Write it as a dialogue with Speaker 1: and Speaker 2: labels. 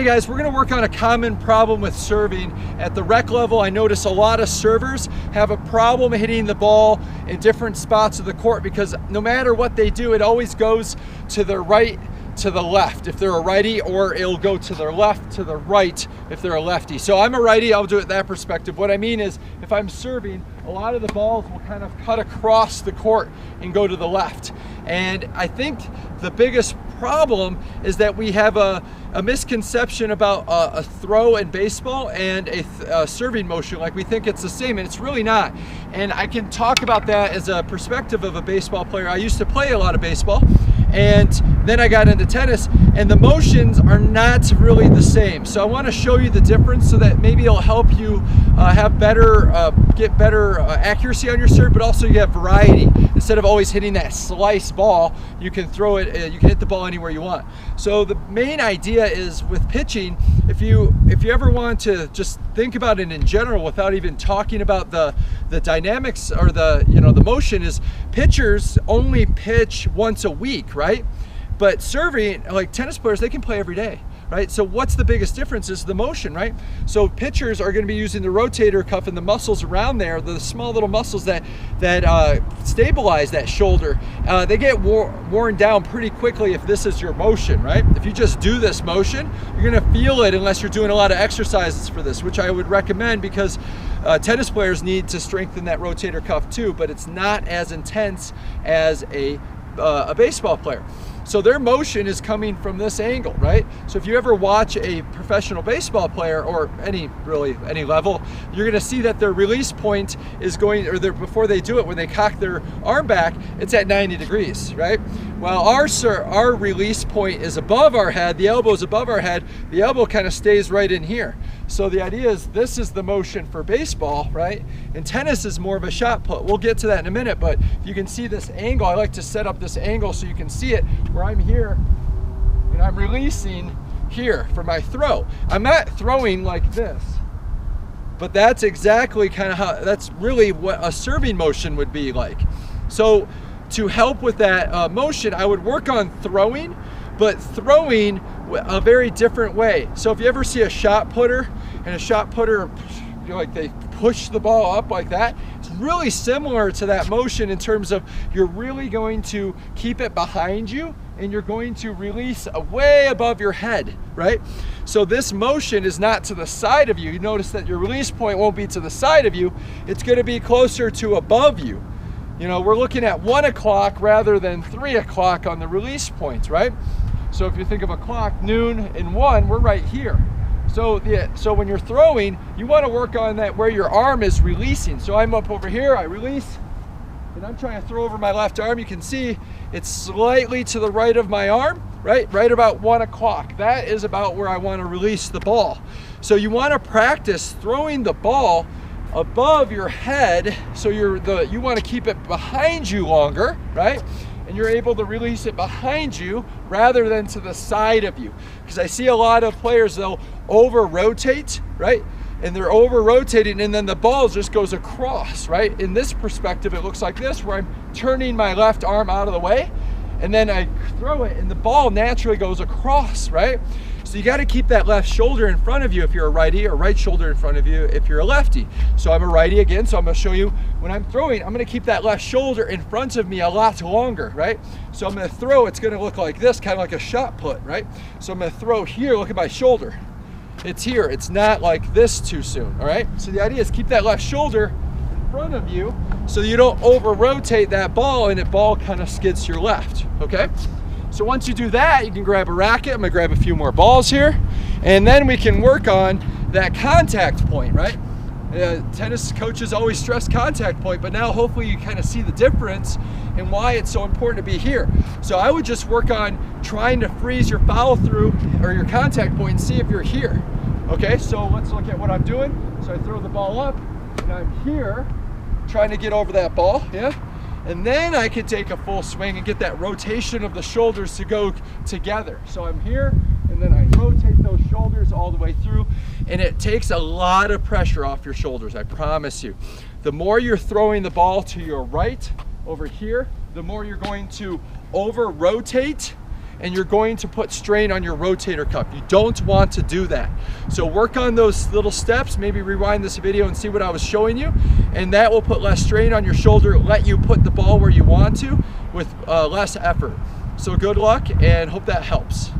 Speaker 1: Hey guys, we're gonna work on a common problem with serving. At the rec level, I notice a lot of servers have a problem hitting the ball in different spots of the court because no matter what they do, it always goes to the right, to the left if they're a righty, or it'll go to their left, to the right if they're a lefty. So I'm a righty, I'll do it that perspective. What I mean is, if I'm serving, a lot of the balls will kind of cut across the court and go to the left. And I think the biggest problem is that we have a misconception about a throw in baseball and a serving motion. Like, we think it's the same, and it's really not. And I can talk about that as a perspective of a baseball player. I used to play a lot of baseball, and then I got into tennis, and the motions are not really the same. So I want to show you the difference so that maybe it'll help you have better, get better accuracy on your serve, but also you have variety. Instead of always hitting that slice ball, you can throw it, you can hit the ball anywhere you want. So the main idea is with pitching, if you ever want to just think about it in general without even talking about the dynamics or the motion, is pitchers only pitch once a week, right? But serving, like tennis players, they can play every day, right? So what's the biggest difference is the motion, right? So pitchers are going to be using the rotator cuff and the muscles around there, the small little muscles that stabilize that shoulder. They get worn down pretty quickly if this is your motion, right? If you just do this motion, you're going to feel it unless you're doing a lot of exercises for this, which I would recommend because tennis players need to strengthen that rotator cuff too, but it's not as intense as a baseball player. So their motion is coming from this angle, right? So if you ever watch a professional baseball player, or any level, you're gonna see that their release point is going, or before they do it, when they cock their arm back, it's at 90 degrees, right? Well, our release point is above our head, the elbow is above our head, the elbow kind of stays right in here. So the idea is, this is the motion for baseball, right? And tennis is more of a shot put. We'll get to that in a minute, but if you can see this angle, I like to set up this angle so you can see it, where I'm here and I'm releasing here for my throw. I'm not throwing like this, but that's exactly kind of how, that's really what a serving motion would be like. So to help with that motion, I would work on throwing, but throwing a very different way. So if you ever see a shot putter, and a shot putter, like they push the ball up like that, it's really similar to that motion in terms of you're really going to keep it behind you and you're going to release way above your head, right? So this motion is not to the side of you. You notice that your release point won't be to the side of you. It's going to be closer to above you. You know, we're looking at 1 o'clock rather than 3 o'clock on the release points, right? So if you think of a clock, noon and 1, we're right here. So when you're throwing, you want to work on that where your arm is releasing. So I'm up over here, I release, and I'm trying to throw over my left arm. You can see it's slightly to the right of my arm, right? Right about 1 o'clock. That is about where I want to release the ball. So you want to practice throwing the ball above your head, so you want to keep it behind you longer, right? And you're able to release it behind you rather than to the side of you. Because I see a lot of players, they'll over-rotate, right? And they're over-rotating, and then the ball just goes across, right? In this perspective, it looks like this, where I'm turning my left arm out of the way, and then I throw it, and the ball naturally goes across, right? So you got to keep that left shoulder in front of you if you're a righty, or right shoulder in front of you if you're a lefty. So I'm a righty again, so I'm going to show you when I'm throwing, I'm going to keep that left shoulder in front of me a lot longer, right? So I'm going to throw, it's going to look like this, kind of like a shot put, right? So I'm going to throw here, look at my shoulder. It's here, it's not like this too soon, all right? So the idea is keep that left shoulder in front of you so you don't over-rotate that ball and the ball kind of skids to your left, okay? So once you do that, you can grab a racket. I'm gonna grab a few more balls here, and then we can work on that contact point, right? Tennis coaches always stress contact point, but now hopefully you kind of see the difference and why it's so important to be here. So I would just work on trying to freeze your follow through or your contact point and see if you're here. Okay, so let's look at what I'm doing. So I throw the ball up, and I'm here trying to get over that ball, yeah? And then I can take a full swing and get that rotation of the shoulders to go together. So I'm here, and then I rotate those shoulders all the way through, and it takes a lot of pressure off your shoulders, I promise you. The more you're throwing the ball to your right over here, the more you're going to over rotate and you're going to put strain on your rotator cuff. You don't want to do that. So work on those little steps, maybe rewind this video and see what I was showing you, and that will put less strain on your shoulder, let you put the ball where you want to with less effort. So good luck, and hope that helps.